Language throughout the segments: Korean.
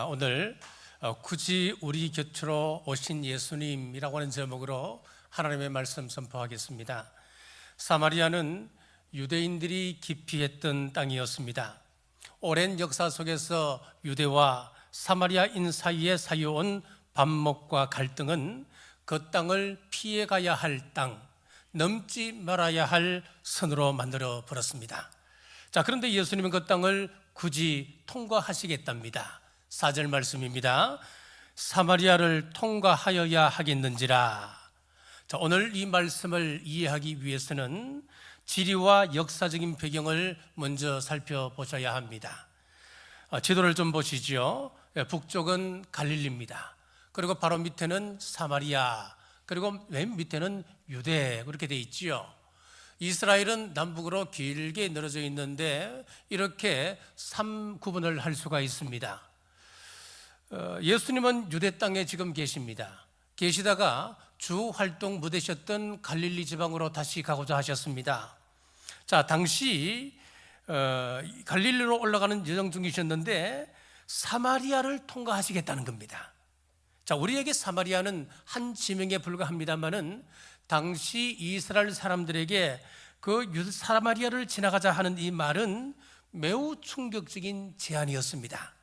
오늘 굳이 우리 곁으로 오신 예수님이라고 하는 제목으로 하나님의 말씀 선포하겠습니다. 사마리아는 유대인들이 기피했던 땅이었습니다. 오랜 역사 속에서 유대와 사마리아인 사이에 쌓여온 반목과 갈등은 그 땅을 피해가야 할 땅, 넘지 말아야 할 선으로 만들어 버렸습니다. 그런데 예수님은 그 땅을 굳이 통과하시겠답니다. 4절 말씀입니다. 사마리아를 통과하여야 하겠는지라. 오늘 이 말씀을 이해하기 위해서는 지리와 역사적인 배경을 먼저 살펴보셔야 합니다. 지도를 좀 보시죠. 북쪽은 갈릴리입니다. 그리고 바로 밑에는 사마리아, 그리고 맨 밑에는 유대, 그렇게 돼 있지요. 이스라엘은 남북으로 길게 늘어져 있는데 이렇게 3구분을 할 수가 있습니다. 예수님은 유대 땅에 지금 계십니다. 계시다가 주 활동 못 되셨던 갈릴리 지방으로 다시 가고자 하셨습니다. 당시 갈릴리로 올라가는 여정 중이셨는데 사마리아를 통과하시겠다는 겁니다. 우리에게 사마리아는 한 지명에 불과합니다만은 당시 이스라엘 사람들에게 그 사마리아를 지나가자 하는 이 말은 매우 충격적인 제안이었습니다.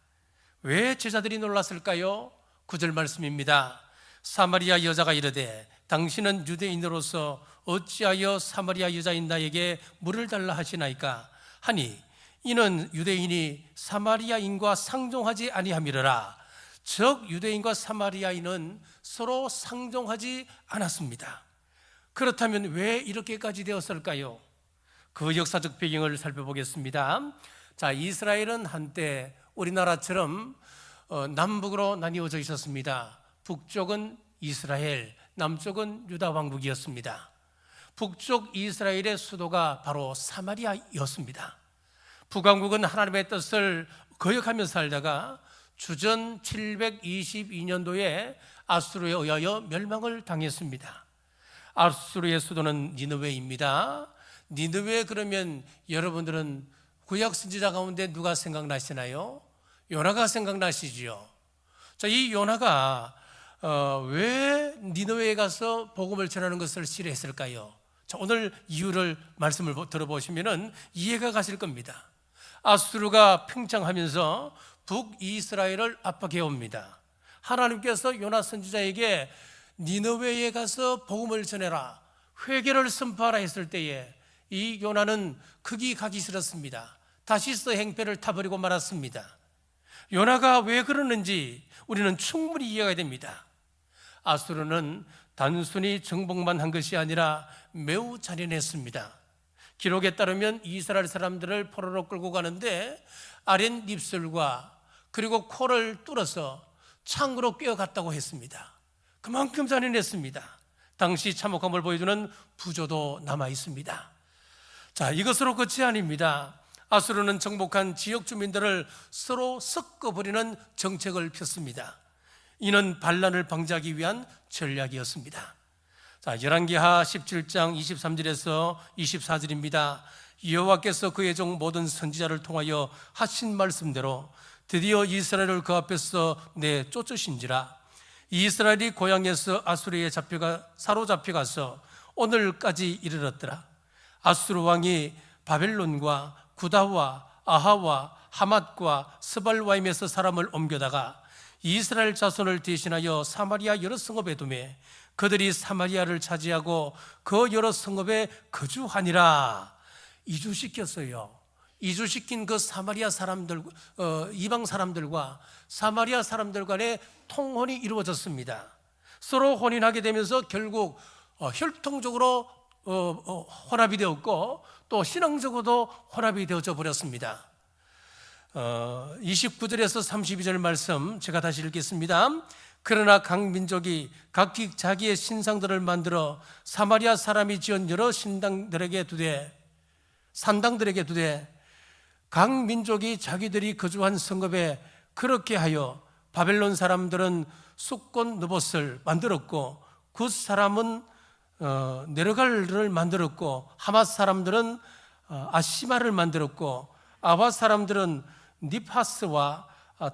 왜 제자들이 놀랐을까요? 9절 말씀입니다. 사마리아 여자가 이르되 당신은 유대인으로서 어찌하여 사마리아 여자인 나에게 물을 달라 하시나이까 하니 이는 유대인이 사마리아인과 상종하지 아니함이러라. 즉 유대인과 사마리아인은 서로 상종하지 않았습니다. 그렇다면 왜 이렇게까지 되었을까요? 그 역사적 배경을 살펴보겠습니다. 이스라엘은 한때 우리나라처럼 남북으로 나뉘어져 있었습니다. 북쪽은 이스라엘, 남쪽은 유다 왕국이었습니다. 북쪽 이스라엘의 수도가 바로 사마리아였습니다. 북왕국은 하나님의 뜻을 거역하며 살다가 주전 722년도에 아수르에 의하여 멸망을 당했습니다. 아수르의 수도는 니느웨입니다. 니느웨 그러면 여러분들은 구약 선지자 가운데 누가 생각나시나요? 요나가 생각나시지요. 이 요나가 왜 니느웨에 가서 복음을 전하는 것을 싫어했을까요? 오늘 이유를 말씀을 들어보시면 이해가 가실 겁니다. 아수르가 팽창하면서 북이스라엘을 압박해 옵니다. 하나님께서 요나 선지자에게 니느웨에 가서 복음을 전해라, 회개를 선포하라 했을 때에 이 요나는 거기 가기 싫었습니다. 다시스 행패를 타버리고 말았습니다. 요나가 왜 그러는지 우리는 충분히 이해가 됩니다. 아수르는 단순히 정복만 한 것이 아니라 매우 잔인했습니다. 기록에 따르면 이스라엘 사람들을 포로로 끌고 가는데 아랫입술과 그리고 코를 뚫어서 창으로 꿰어갔다고 했습니다. 그만큼 잔인했습니다. 당시 참혹함을 보여주는 부조도 남아 있습니다. 이것으로 끝이 아닙니다. 아수르는 정복한 지역 주민들을 서로 섞어버리는 정책을 폈습니다. 이는 반란을 방지하기 위한 전략이었습니다. 열왕기하 17장 23절에서 24절입니다. 여호와께서 그의 종 모든 선지자를 통하여 하신 말씀대로 드디어 이스라엘을 그 앞에서 내쫓으신지라. 이스라엘이 고향에서 아수르에 사로잡혀가서 오늘까지 이르렀더라. 아수르 왕이 바벨론과 구다와 아하와 하맛과 스발와임에서 사람을 옮겨다가 이스라엘 자손을 대신하여 사마리아 여러 성읍에 두매 그들이 사마리아를 차지하고 그 여러 성읍에 거주하니라. 이주시켰어요. 이주시킨 그 사마리아 사람들, 이방 사람들과 사마리아 사람들 간의 통혼이 이루어졌습니다. 서로 혼인하게 되면서 결국 혈통적으로 혼합이 되었고 또 신앙적으로도 혼합이 되어져 버렸습니다. 29절에서 32절 말씀 제가 다시 읽겠습니다. 그러나 각 민족이 각기 자기의 신상들을 만들어 사마리아 사람이 지은 여러 산당들에게 두되 각 민족이 자기들이 거주한 성읍에 그렇게 하여 바벨론 사람들은 숫곤 느봇을 만들었고 굿 사람은 네르갈을 만들었고 하맛 사람들은 아시마를 만들었고 아와 사람들은 니파스와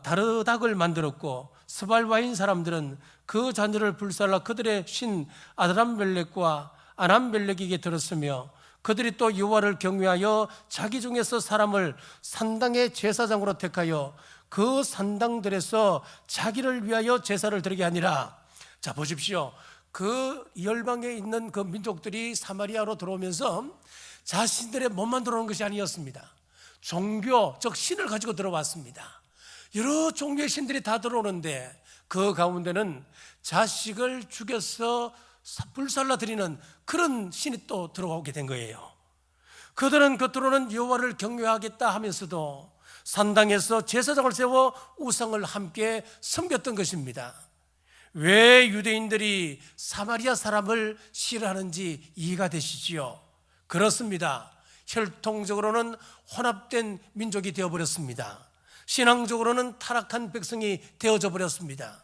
다르닥을 만들었고, 스발와인 사람들은 그 자녀를 불살라 그들의 신 아드람멜렉과 아남멜렉에게 들었으며, 그들이 또 여호와를 경외하여 자기 중에서 사람을 산당의 제사장으로 택하여 그 산당들에서 자기를 위하여 제사를 드리게 하니라. 자, 보십시오. 그 열방에 있는 그 민족들이 사마리아로 들어오면서 자신들의 몸만 들어오는 것이 아니었습니다. 종교, 즉 신을 가지고 들어왔습니다. 여러 종교의 신들이 다 들어오는데 그 가운데는 자식을 죽여서 불살라 드리는 그런 신이 또 들어오게 된 거예요. 그들은 겉으로는 여호와를 경외하겠다 하면서도 산당에서 제사장을 세워 우상을 함께 섬겼던 것입니다. 왜 유대인들이 사마리아 사람을 싫어하는지 이해가 되시지요? 그렇습니다. 혈통적으로는 혼합된 민족이 되어버렸습니다. 신앙적으로는 타락한 백성이 되어져 버렸습니다.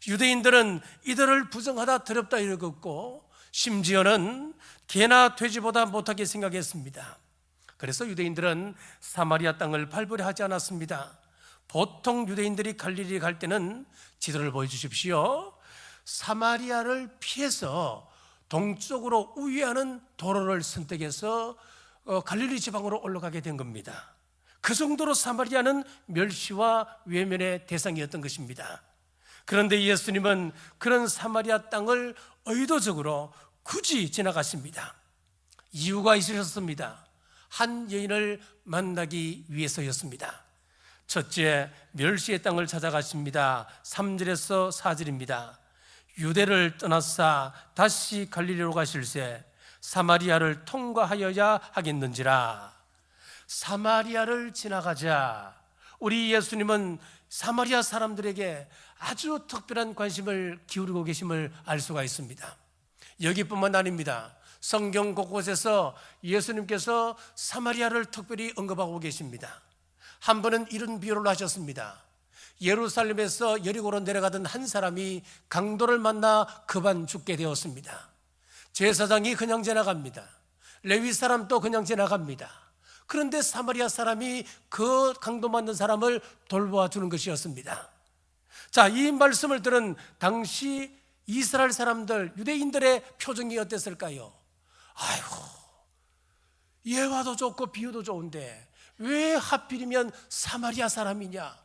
유대인들은 이들을 부정하다 더럽다 여겼고, 심지어는 개나 돼지보다 못하게 생각했습니다. 그래서 유대인들은 사마리아 땅을 발벌이 하지 않았습니다. 보통 유대인들이 갈릴리 갈 때는, 지도를 보여주십시오, 사마리아를 피해서 동쪽으로 우회하는 도로를 선택해서 갈릴리 지방으로 올라가게 된 겁니다. 그 정도로 사마리아는 멸시와 외면의 대상이었던 것입니다. 그런데 예수님은 그런 사마리아 땅을 의도적으로 굳이 지나가십니다. 이유가 있으셨습니다. 한 여인을 만나기 위해서였습니다. 첫째, 멸시의 땅을 찾아가십니다. 3절에서 4절입니다. 유대를 떠나사 다시 갈릴리로 가실새 사마리아를 통과하여야 하겠는지라. 사마리아를 지나가자. 우리 예수님은 사마리아 사람들에게 아주 특별한 관심을 기울이고 계심을 알 수가 있습니다. 여기뿐만 아닙니다. 성경 곳곳에서 예수님께서 사마리아를 특별히 언급하고 계십니다. 한 번은 이런 비유를 하셨습니다. 예루살렘에서 여리고로 내려가던 한 사람이 강도를 만나 급한 죽게 되었습니다. 제사장이 그냥 지나갑니다. 레위 사람도 그냥 지나갑니다. 그런데 사마리아 사람이 그 강도 만든 사람을 돌보아 주는 것이었습니다. 자, 이 말씀을 들은 당시 이스라엘 사람들, 유대인들의 표정이 어땠을까요? 아이고, 예화도 좋고 비유도 좋은데 왜 하필이면 사마리아 사람이냐,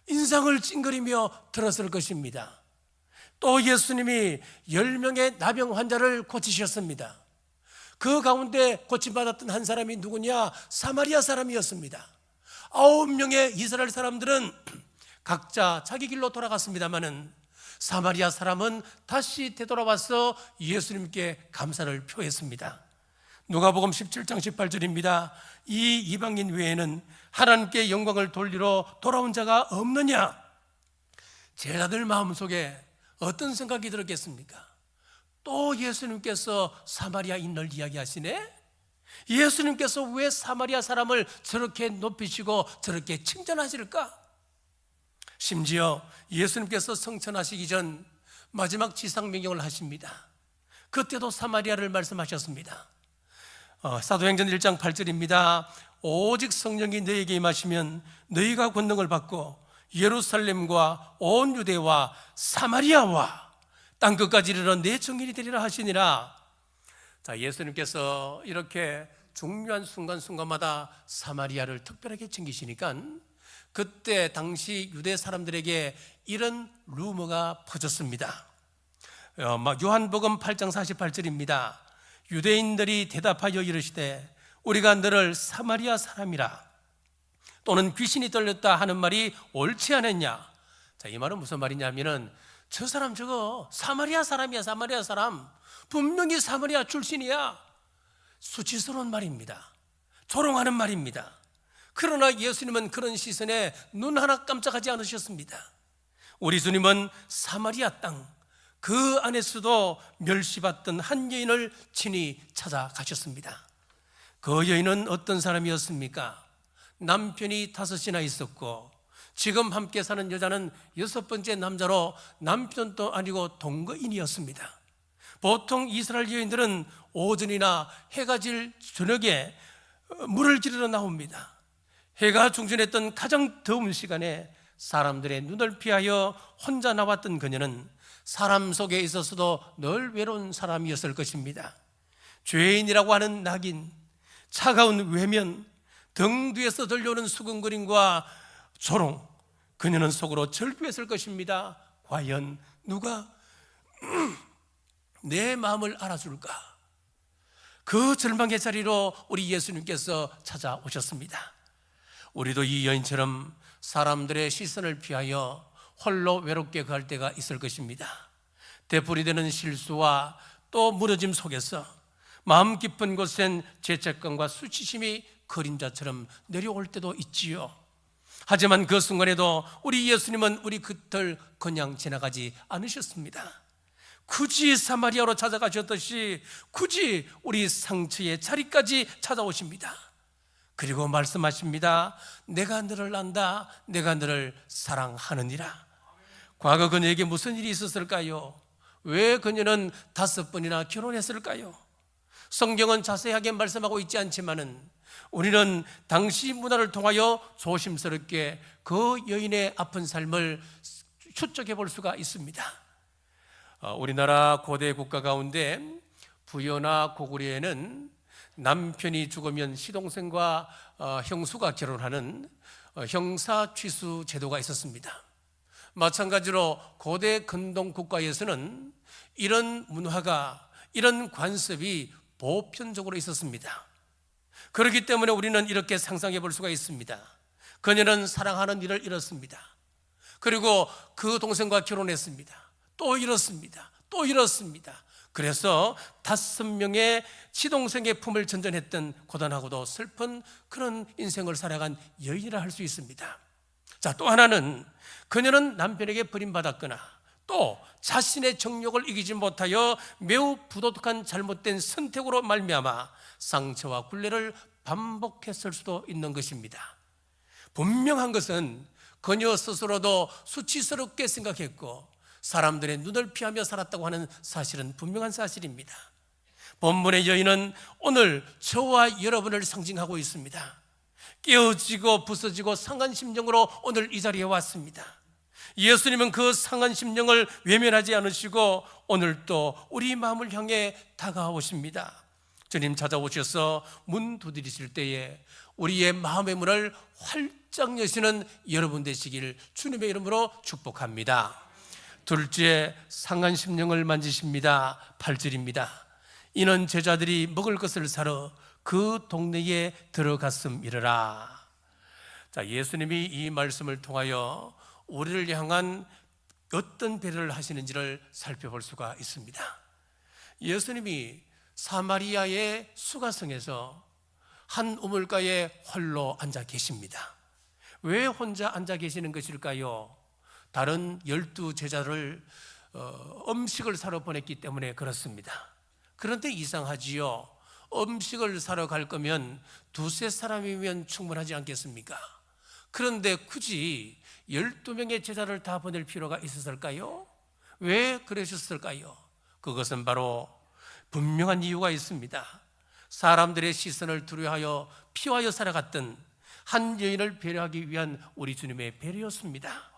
인상을 찡그리며 들었을 것입니다. 또 예수님이 10명의 나병 환자를 고치셨습니다. 그 가운데 고침받았던 한 사람이 누구냐? 사마리아 사람이었습니다. 9명의 이스라엘 사람들은 각자 자기 길로 돌아갔습니다마는 사마리아 사람은 다시 되돌아와서 예수님께 감사를 표했습니다. 누가복음 17장 18절입니다. 이 이방인 외에는 하나님께 영광을 돌리러 돌아온 자가 없느냐? 제자들 마음속에 어떤 생각이 들었겠습니까? 또 예수님께서 사마리아인을 이야기하시네? 예수님께서 왜 사마리아 사람을 저렇게 높이시고 저렇게 칭찬하실까? 심지어 예수님께서 성천하시기 전 마지막 지상명령을 하십니다. 그때도 사마리아를 말씀하셨습니다. 사도행전 1장 8절입니다. 오직 성령이 너희에게 임하시면 너희가 권능을 받고 예루살렘과 온 유대와 사마리아와 땅끝까지 이르러 내 증인이 되리라 하시니라. 자, 예수님께서 이렇게 중요한 순간순간마다 사마리아를 특별하게 챙기시니까 그때 당시 유대 사람들에게 이런 루머가 퍼졌습니다. 요한복음 8장 48절입니다. 유대인들이 대답하여 이르시되 우리가 너를 사마리아 사람이라 또는 귀신이 들렸다 하는 말이 옳지 않았냐? 자, 이 말은 무슨 말이냐면은 저 사람 저거 사마리아 사람이야. 사마리아 사람 분명히 사마리아 출신이야. 수치스러운 말입니다. 조롱하는 말입니다. 그러나 예수님은 그런 시선에 눈 하나 깜짝하지 않으셨습니다. 우리 주님은 사마리아 땅 그 안에서도 멸시받던 한 여인을 친히 찾아가셨습니다. 그 여인은 어떤 사람이었습니까? 남편이 5이나 있었고 지금 함께 사는 여자는 6번째 남자로 남편도 아니고 동거인이었습니다. 보통 이스라엘 여인들은 오전이나 해가 질 저녁에 물을 기르러 나옵니다. 해가 중천했던 가장 더운 시간에 사람들의 눈을 피하여 혼자 나왔던 그녀는 사람 속에 있어서도 늘 외로운 사람이었을 것입니다. 죄인이라고 하는 낙인, 차가운 외면, 등 뒤에서 들려오는 수근거림과 조롱, 그녀는 속으로 절규했을 것입니다. 과연 누가 내 마음을 알아줄까? 그 절망의 자리로 우리 예수님께서 찾아오셨습니다. 우리도 이 여인처럼 사람들의 시선을 피하여 홀로 외롭게 갈 때가 있을 것입니다. 되풀이되는 실수와 또 무너짐 속에서 마음 깊은 곳엔 죄책감과 수치심이 그림자처럼 내려올 때도 있지요. 하지만 그 순간에도 우리 예수님은 우리 곁을 그냥 지나가지 않으셨습니다. 굳이 사마리아로 찾아가셨듯이 굳이 우리 상처의 자리까지 찾아오십니다. 그리고 말씀하십니다. 내가 너를 안다. 내가 너를 사랑하느니라. 과거 그녀에게 무슨 일이 있었을까요? 왜 그녀는 5번이나 결혼했을까요? 성경은 자세하게 말씀하고 있지 않지만은 우리는 당시 문화를 통하여 조심스럽게 그 여인의 아픈 삶을 추적해 볼 수가 있습니다. 우리나라 고대 국가 가운데 부여나 고구려에는 남편이 죽으면 시동생과 형수가 결혼하는 형사 취수 제도가 있었습니다. 마찬가지로 고대 근동 국가에서는 이런 문화가, 이런 관습이 보편적으로 있었습니다. 그렇기 때문에 우리는 이렇게 상상해 볼 수가 있습니다. 그녀는 사랑하는 이를 잃었습니다. 그리고 그 동생과 결혼했습니다. 또 잃었습니다. 또 잃었습니다. 그래서 5명의 시동생의 품을 전전했던 고단하고도 슬픈 그런 인생을 살아간 여인이라 할 수 있습니다. 자, 또 하나는 그녀는 남편에게 버림받았거나 또 자신의 정욕을 이기지 못하여 매우 부도덕한 잘못된 선택으로 말미암아 상처와 굴레를 반복했을 수도 있는 것입니다. 분명한 것은 그녀 스스로도 수치스럽게 생각했고 사람들의 눈을 피하며 살았다고 하는 사실은 분명한 사실입니다. 본문의 여인은 오늘 저와 여러분을 상징하고 있습니다. 깨어지고 부서지고 상한 심령으로 오늘 이 자리에 왔습니다. 예수님은 그 상한 심령을 외면하지 않으시고 오늘 또 우리 마음을 향해 다가오십니다. 주님 찾아오셔서 문 두드리실 때에 우리의 마음의 문을 활짝 여시는 여러분 되시길 주님의 이름으로 축복합니다. 둘째, 상한 심령을 만지십니다. 8절입니다. 이는 제자들이 먹을 것을 사러 그 동네에 들어갔음이러라. 자, 예수님이 이 말씀을 통하여 우리를 향한 어떤 배려를 하시는지를 살펴볼 수가 있습니다. 예수님이 사마리아의 수가성에서 한 우물가에 홀로 앉아 계십니다. 왜 혼자 앉아 계시는 것일까요? 다른 12제자를 음식을 사러 보냈기 때문에 그렇습니다. 그런데 이상하지요. 음식을 사러 갈 거면 2-3사람이면 충분하지 않겠습니까? 그런데 굳이 12명의 제자를 다 보낼 필요가 있었을까요? 왜 그러셨을까요? 그것은 바로 분명한 이유가 있습니다. 사람들의 시선을 두려워하여 피하여 살아갔던 한 여인을 배려하기 위한 우리 주님의 배려였습니다.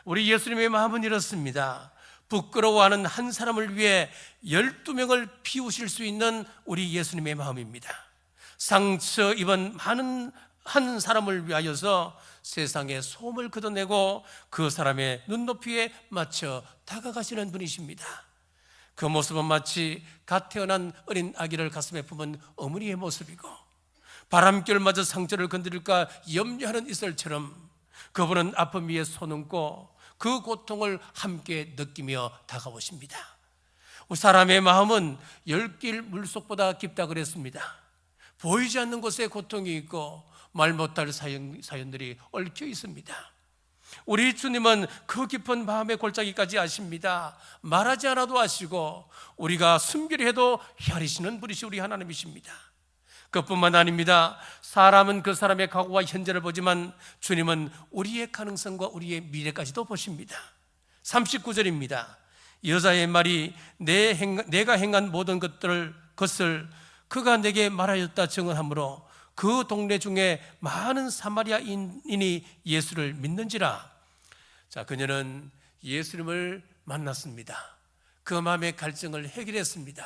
우리 예수님의 마음은 이렇습니다. 부끄러워하는 한 사람을 위해 12명을 피우실 수 있는 우리 예수님의 마음입니다. 상처 입은 많은 한 사람을 위하여서 세상의 소음을 걷어내고 그 사람의 눈높이에 맞춰 다가가시는 분이십니다. 그 모습은 마치 갓 태어난 어린 아기를 가슴에 품은 어머니의 모습이고 바람결마저 상처를 건드릴까 염려하는 이슬처럼 그분은 아픔 위에 손 얹고 그 고통을 함께 느끼며 다가오십니다. 사람의 마음은 10길 물속보다 깊다 그랬습니다. 보이지 않는 곳에 고통이 있고 말 못할 사연들이 얽혀 있습니다. 우리 주님은 그 깊은 마음의 골짜기까지 아십니다. 말하지 않아도 아시고 우리가 숨기려 해도 헤아리시는 분이시 우리 하나님이십니다. 그뿐만 아닙니다. 사람은 그 사람의 과거와 현재를 보지만 주님은 우리의 가능성과 우리의 미래까지도 보십니다. 39절입니다. 여자의 말이 내가 행한 모든 것을 그가 내게 말하였다 증언하므로 그 동네 중에 많은 사마리아인이 예수를 믿는지라. 그녀는 예수님을 만났습니다. 그 마음의 갈증을 해결했습니다.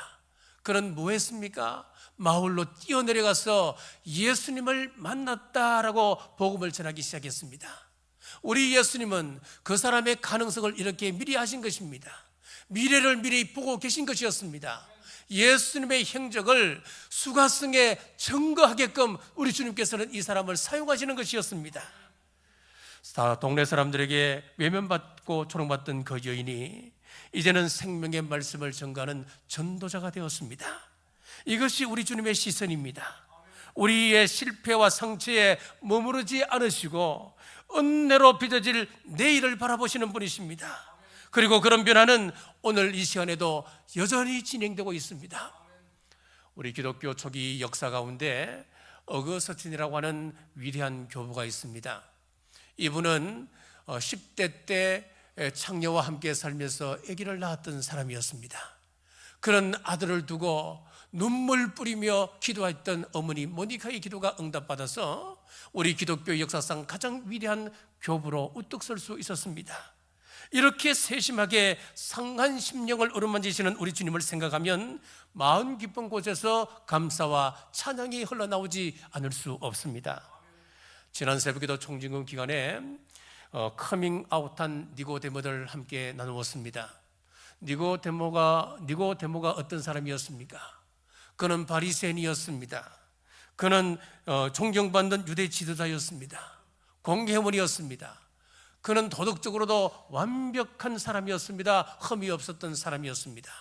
그는 뭐 했습니까? 마을로 뛰어내려가서 예수님을 만났다라고 복음을 전하기 시작했습니다. 우리 예수님은 그 사람의 가능성을 이렇게 미리 하신 것입니다. 미래를 미리 보고 계신 것이었습니다. 예수님의 행적을 수가성에 증거하게끔 우리 주님께서는 이 사람을 사용하시는 것이었습니다. 동네 사람들에게 외면받고 조롱받던 그 여인이 이제는 생명의 말씀을 전가하는 전도자가 되었습니다. 이것이 우리 주님의 시선입니다. 우리의 실패와 상처에 머무르지 않으시고 은혜로 빚어질 내일을 바라보시는 분이십니다. 그리고 그런 변화는 오늘 이 시간에도 여전히 진행되고 있습니다. 우리 기독교 초기 역사 가운데 어거스틴이라고 하는 위대한 교부가 있습니다. 이분은 10대 때 창녀와 함께 살면서 아기를 낳았던 사람이었습니다. 그런 아들을 두고 눈물 뿌리며 기도했던 어머니 모니카의 기도가 응답받아서 우리 기독교 역사상 가장 위대한 교부로 우뚝 설 수 있었습니다. 이렇게 세심하게 상한 심령을 어루만지시는 우리 주님을 생각하면 마음 깊은 곳에서 감사와 찬양이 흘러나오지 않을 수 없습니다. 지난 새벽기도 총진금 기간에 커밍아웃한 니고데모를 함께 나누었습니다. 니고데모가 어떤 사람이었습니까? 그는 바리새인이었습니다. 그는 존경받는 유대 지도자였습니다. 공회원이었습니다. 그는 도덕적으로도 완벽한 사람이었습니다. 흠이 없었던 사람이었습니다.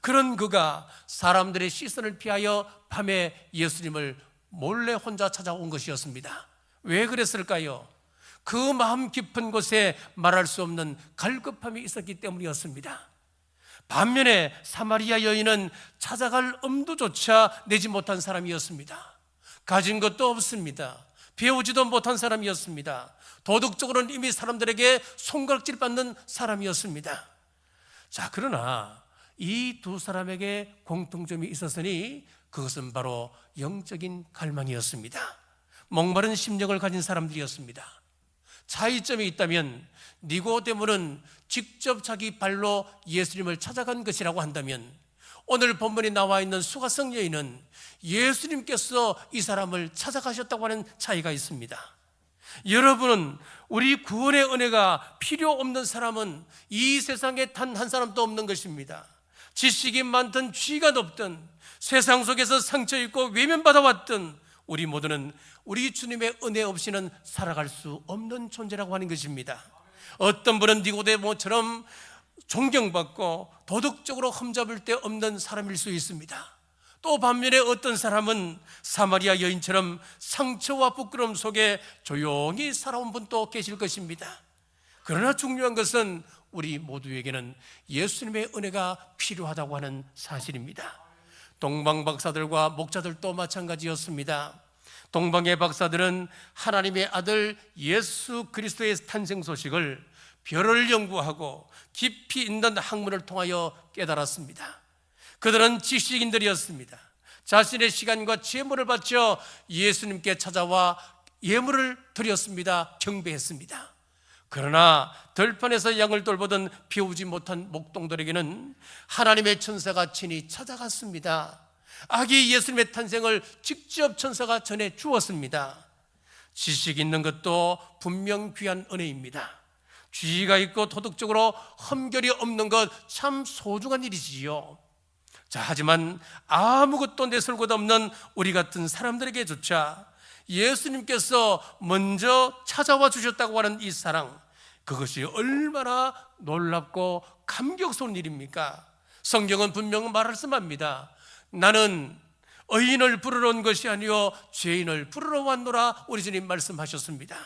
그런 그가 사람들의 시선을 피하여 밤에 예수님을 몰래 혼자 찾아온 것이었습니다. 왜 그랬을까요? 그 마음 깊은 곳에 말할 수 없는 갈급함이 있었기 때문이었습니다. 반면에 사마리아 여인은 찾아갈 엄두조차 내지 못한 사람이었습니다. 가진 것도 없습니다. 배우지도 못한 사람이었습니다. 도덕적으로는 이미 사람들에게 손가락질 받는 사람이었습니다. 그러나 이 두 사람에게 공통점이 있었으니 그것은 바로 영적인 갈망이었습니다. 목마른 심령을 가진 사람들이었습니다. 차이점이 있다면 니고데모는 직접 자기 발로 예수님을 찾아간 것이라고 한다면 오늘 본문에 나와 있는 수가성 여인은 예수님께서 이 사람을 찾아가셨다고 하는 차이가 있습니다. 여러분은 우리 구원의 은혜가 필요 없는 사람은 이 세상에 단 한 사람도 없는 것입니다. 지식이 많든 지위가 높든 세상 속에서 상처 입고 외면받아왔든 우리 모두는 우리 주님의 은혜 없이는 살아갈 수 없는 존재라고 하는 것입니다. 어떤 분은 니고데모처럼 존경받고 도덕적으로 흠잡을 데 없는 사람일 수 있습니다. 또 반면에 어떤 사람은 사마리아 여인처럼 상처와 부끄러움 속에 조용히 살아온 분도 계실 것입니다. 그러나 중요한 것은 우리 모두에게는 예수님의 은혜가 필요하다고 하는 사실입니다. 동방 박사들과 목자들도 마찬가지였습니다. 동방의 박사들은 하나님의 아들 예수 그리스도의 탄생 소식을 별을 연구하고 깊이 있는 학문을 통하여 깨달았습니다. 그들은 지식인들이었습니다. 자신의 시간과 재물을 바쳐 예수님께 찾아와 예물을 드렸습니다. 경배했습니다. 그러나 들판에서 양을 돌보던 배우지 못한 목동들에게는 하나님의 천사가 친히 찾아갔습니다. 아기 예수님의 탄생을 직접 천사가 전해 주었습니다. 지식 있는 것도 분명 귀한 은혜입니다. 지위가 있고 도덕적으로 흠결이 없는 것 참 소중한 일이지요. 하지만 아무것도 내세울 것 없는 우리 같은 사람들에게조차 예수님께서 먼저 찾아와 주셨다고 하는 이 사랑, 그것이 얼마나 놀랍고 감격스러운 일입니까? 성경은 분명 말씀합니다. 나는 의인을 부르러 온 것이 아니요 죄인을 부르러 왔노라 우리 주님 말씀하셨습니다.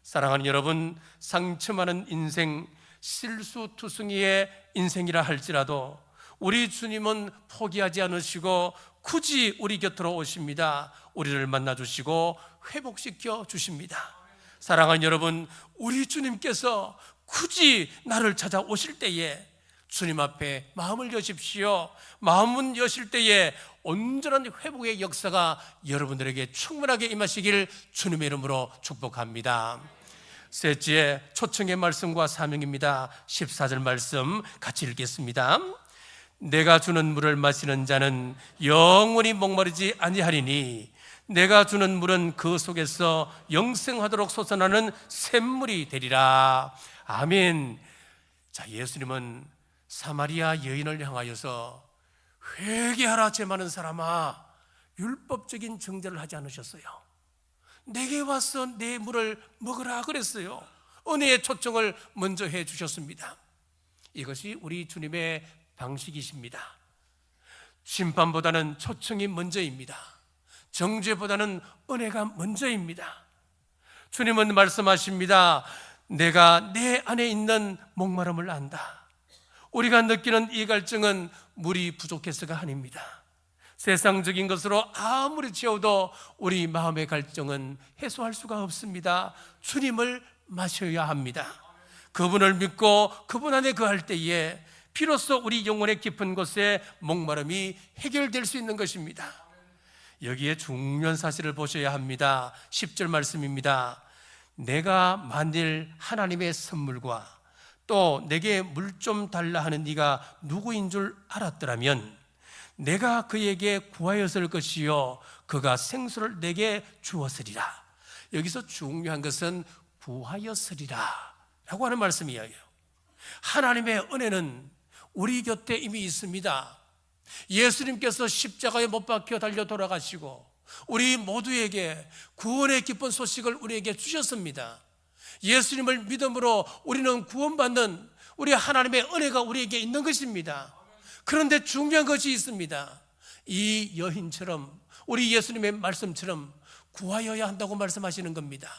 사랑하는 여러분, 상처 많은 인생, 실수투성이의 인생이라 할지라도 우리 주님은 포기하지 않으시고 굳이 우리 곁으로 오십니다. 우리를 만나주시고 회복시켜 주십니다. 사랑하는 여러분, 우리 주님께서 굳이 나를 찾아오실 때에 주님 앞에 마음을 여십시오. 마음을 여실 때에 온전한 회복의 역사가 여러분들에게 충분하게 임하시길 주님의 이름으로 축복합니다. 셋째, 초청의 말씀과 사명입니다. 14절 말씀 같이 읽겠습니다. 내가 주는 물을 마시는 자는 영원히 목마르지 아니하리니 내가 주는 물은 그 속에서 영생하도록 솟아나는 샘물이 되리라. 아멘. 자, 예수님은 사마리아 여인을 향하여서 회개하라 죄 많은 사람아, 율법적인 정죄를 하지 않으셨어요. 내게 와서 내 물을 먹으라 그랬어요. 은혜의 초청을 먼저 해 주셨습니다. 이것이 우리 주님의 방식이십니다. 심판보다는 초청이 먼저입니다. 정죄보다는 은혜가 먼저입니다. 주님은 말씀하십니다. 내가 내 안에 있는 목마름을 안다. 우리가 느끼는 이 갈증은 물이 부족해서가 아닙니다. 세상적인 것으로 아무리 채워도 우리 마음의 갈증은 해소할 수가 없습니다. 주님을 마셔야 합니다. 그분을 믿고 그분 안에 거할 때에 비로소 우리 영혼의 깊은 곳에 목마름이 해결될 수 있는 것입니다. 여기에 중요한 사실을 보셔야 합니다. 10절 말씀입니다. 내가 만일 하나님의 선물과 또 내게 물 좀 달라 하는 네가 누구인 줄 알았더라면 내가 그에게 구하였을 것이요 그가 생수를 내게 주었으리라. 여기서 중요한 것은 구하였으리라 라고 하는 말씀이에요. 하나님의 은혜는 우리 곁에 이미 있습니다. 예수님께서 십자가에 못 박혀 달려 돌아가시고 우리 모두에게 구원의 기쁜 소식을 우리에게 주셨습니다. 예수님을 믿음으로 우리는 구원받는 우리 하나님의 은혜가 우리에게 있는 것입니다. 그런데 중요한 것이 있습니다. 이 여인처럼 우리 예수님의 말씀처럼 구하여야 한다고 말씀하시는 겁니다.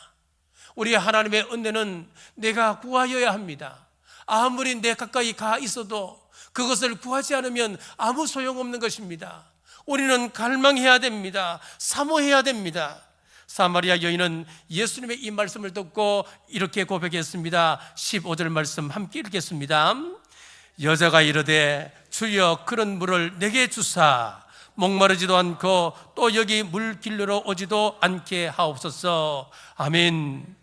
우리 하나님의 은혜는 내가 구하여야 합니다. 아무리 내 가까이 가 있어도 그것을 구하지 않으면 아무 소용없는 것입니다. 우리는 갈망해야 됩니다. 사모해야 됩니다. 사마리아 여인은 예수님의 이 말씀을 듣고 이렇게 고백했습니다. 15절 말씀 함께 읽겠습니다. 여자가 이르되 주여 그런 물을 내게 주사 목마르지도 않고 또 여기 물 길러러 오지도 않게 하옵소서. 아멘.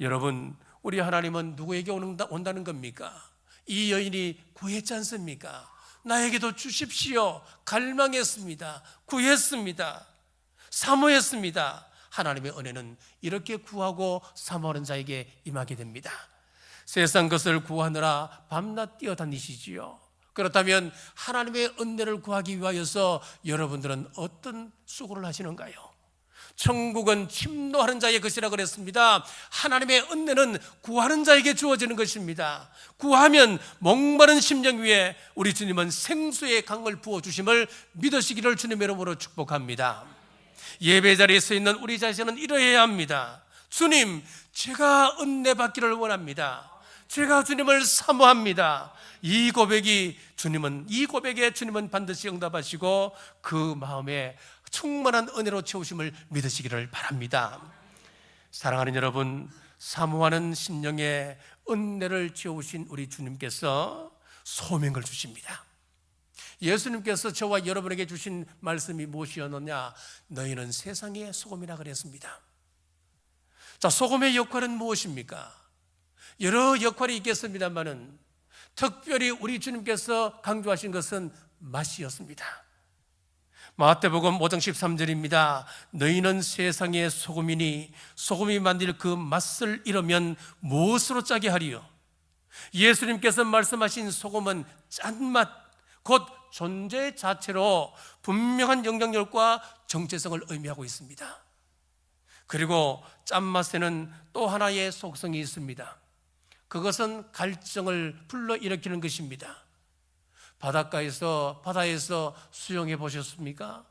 여러분, 우리 하나님은 누구에게 온다는 겁니까? 이 여인이 구했지 않습니까? 나에게도 주십시오. 갈망했습니다. 구했습니다. 사모했습니다. 하나님의 은혜는 이렇게 구하고 사모하는 자에게 임하게 됩니다. 세상 것을 구하느라 밤낮 뛰어다니시지요. 그렇다면 하나님의 은혜를 구하기 위하여서 여러분들은 어떤 수고를 하시는가요? 천국은 침노하는 자의 것이라 그랬습니다. 하나님의 은혜는 구하는 자에게 주어지는 것입니다. 구하면 목마른 심령 위에 우리 주님은 생수의 강을 부어주심을 믿으시기를 주님의 이름으로 축복합니다. 예배 자리에 서 있는 우리 자신은 이러해야 합니다. 주님, 제가 은혜 받기를 원합니다. 제가 주님을 사모합니다. 이 고백에 주님은 반드시 응답하시고 그 마음에 충만한 은혜로 채우심을 믿으시기를 바랍니다. 사랑하는 여러분, 사모하는 심령에 은혜를 채우신 우리 주님께서 소명을 주십니다. 예수님께서 저와 여러분에게 주신 말씀이 무엇이었느냐? 너희는 세상의 소금이라 그랬습니다. 자, 소금의 역할은 무엇입니까? 여러 역할이 있겠습니다만은 특별히 우리 주님께서 강조하신 것은 맛이었습니다. 마태복음 5장 13절입니다. 너희는 세상의 소금이니 소금이 만들 그 맛을 잃으면 무엇으로 짜게 하리요? 예수님께서 말씀하신 소금은 짠맛, 곧 존재 자체로 분명한 영향력과 정체성을 의미하고 있습니다. 그리고 짠맛에는 또 하나의 속성이 있습니다. 그것은 갈증을 불러일으키는 것입니다. 바다에서 수영해 보셨습니까?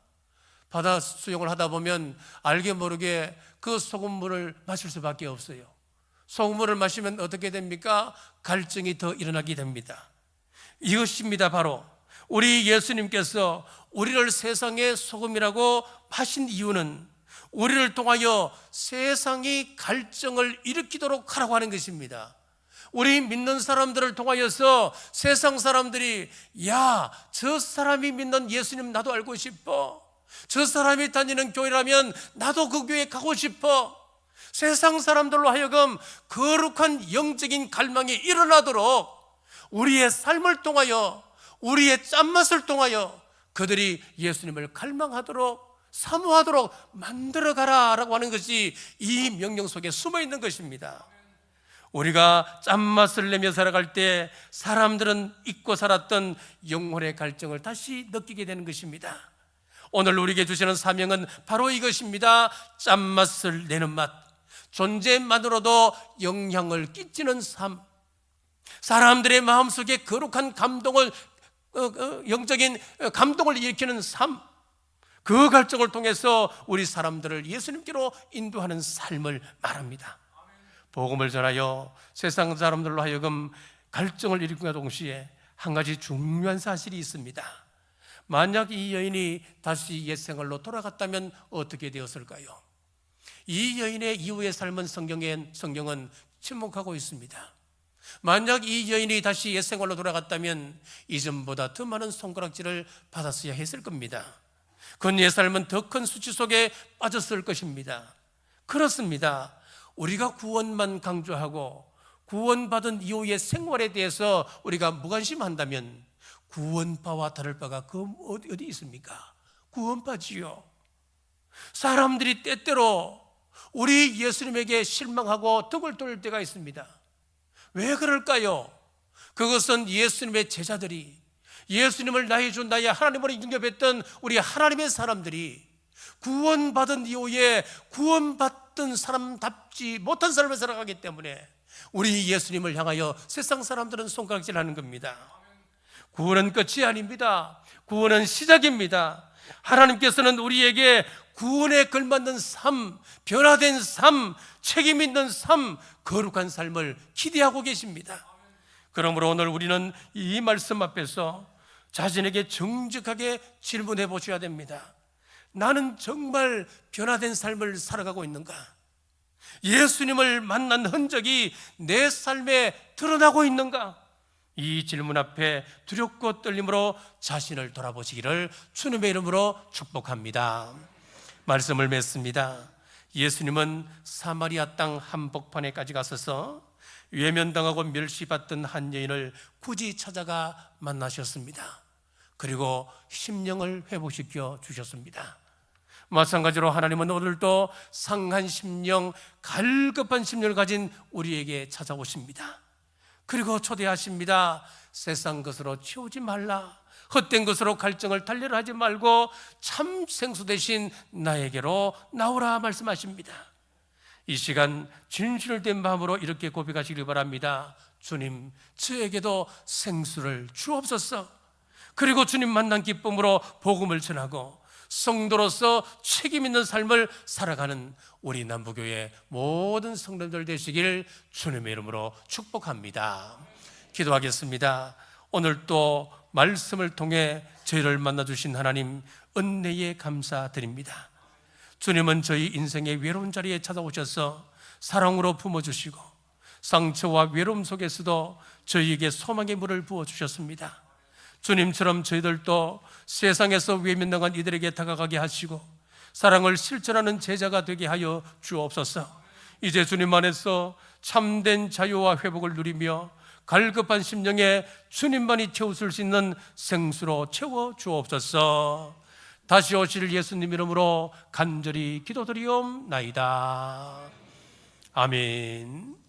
바다 수영을 하다 보면 알게 모르게 그 소금물을 마실 수밖에 없어요. 소금물을 마시면 어떻게 됩니까? 갈증이 더 일어나게 됩니다. 이것입니다. 바로 우리 예수님께서 우리를 세상의 소금이라고 하신 이유는 우리를 통하여 세상이 갈증을 일으키도록 하라고 하는 것입니다. 우리 믿는 사람들을 통하여서 세상 사람들이 야, 저 사람이 믿는 예수님 나도 알고 싶어. 저 사람이 다니는 교회라면 나도 그 교회 가고 싶어. 세상 사람들로 하여금 거룩한 영적인 갈망이 일어나도록 우리의 삶을 통하여, 우리의 짠맛을 통하여 그들이 예수님을 갈망하도록, 사모하도록 만들어가라라고 하는 것이 이 명령 속에 숨어 있는 것입니다. 우리가 짠맛을 내며 살아갈 때 사람들은 잊고 살았던 영혼의 갈증을 다시 느끼게 되는 것입니다. 오늘 우리에게 주시는 사명은 바로 이것입니다. 짠맛을 내는 맛, 존재만으로도 영향을 끼치는 삶, 사람들의 마음속에 거룩한 감동을, 영적인 감동을 일으키는 삶, 그 갈증을 통해서 우리 사람들을 예수님께로 인도하는 삶을 말합니다. 복음을 전하여 세상 사람들로 하여금 갈증을 일으키는 동시에 한 가지 중요한 사실이 있습니다. 만약 이 여인이 다시 옛 생활로 돌아갔다면 어떻게 되었을까요? 이 여인의 이후의 삶은 성경은 침묵하고 있습니다. 만약 이 여인이 다시 옛 생활로 돌아갔다면 이전보다 더 많은 손가락질을 받았어야 했을 겁니다. 그의 삶은 더 큰 수치 속에 빠졌을 것입니다. 그렇습니다. 우리가 구원만 강조하고 구원받은 이후의 생활에 대해서 우리가 무관심한다면 구원파와 다를 바가 어디 있습니까? 구원파지요. 사람들이 때때로 우리 예수님에게 실망하고 등을 돌릴 때가 있습니다. 왜 그럴까요? 그것은 예수님의 제자들이, 예수님을 나의 주 나의 하나님으로 인정했던 우리 하나님의 사람들이 구원받은 이후에 구원받던 사람답지 못한 삶을 살아가기 때문에 우리 예수님을 향하여 세상 사람들은 손가락질하는 겁니다. 구원은 끝이 아닙니다. 구원은 시작입니다. 하나님께서는 우리에게 구원에 걸맞는 삶, 변화된 삶, 책임 있는 삶, 거룩한 삶을 기대하고 계십니다. 그러므로 오늘 우리는 이 말씀 앞에서 자신에게 정직하게 질문해 보셔야 됩니다. 나는 정말 변화된 삶을 살아가고 있는가? 예수님을 만난 흔적이 내 삶에 드러나고 있는가? 이 질문 앞에 두렵고 떨림으로 자신을 돌아보시기를 주님의 이름으로 축복합니다. 말씀을 맺습니다. 예수님은 사마리아 땅 한복판에까지 가셔서 외면당하고 멸시받던 한 여인을 굳이 찾아가 만나셨습니다. 그리고 심령을 회복시켜 주셨습니다. 마찬가지로 하나님은 오늘도 상한 심령, 갈급한 심령을 가진 우리에게 찾아오십니다. 그리고 초대하십니다. 세상 것으로 치우지 말라, 헛된 것으로 갈증을 달래려 하지 말고 참 생수 대신 나에게로 나오라 말씀하십니다. 이 시간 진실을 된 마음으로 이렇게 고백하시길 바랍니다. 주님, 저에게도 생수를 주옵소서. 그리고 주님 만난 기쁨으로 복음을 전하고 성도로서 책임 있는 삶을 살아가는 우리 남부교회 모든 성도들 되시길 주님의 이름으로 축복합니다. 기도하겠습니다. 오늘 또 말씀을 통해 저희를 만나주신 하나님 은혜에 감사드립니다. 주님은 저희 인생의 외로운 자리에 찾아오셔서 사랑으로 품어주시고 상처와 외로움 속에서도 저희에게 소망의 물을 부어주셨습니다. 주님처럼 저희들도 세상에서 외면당한 이들에게 다가가게 하시고 사랑을 실천하는 제자가 되게 하여 주옵소서. 이제 주님 안에서 참된 자유와 회복을 누리며 갈급한 심령에 주님만이 채우실 수 있는 생수로 채워 주옵소서. 다시 오실 예수님 이름으로 간절히 기도드리옵나이다. 아멘.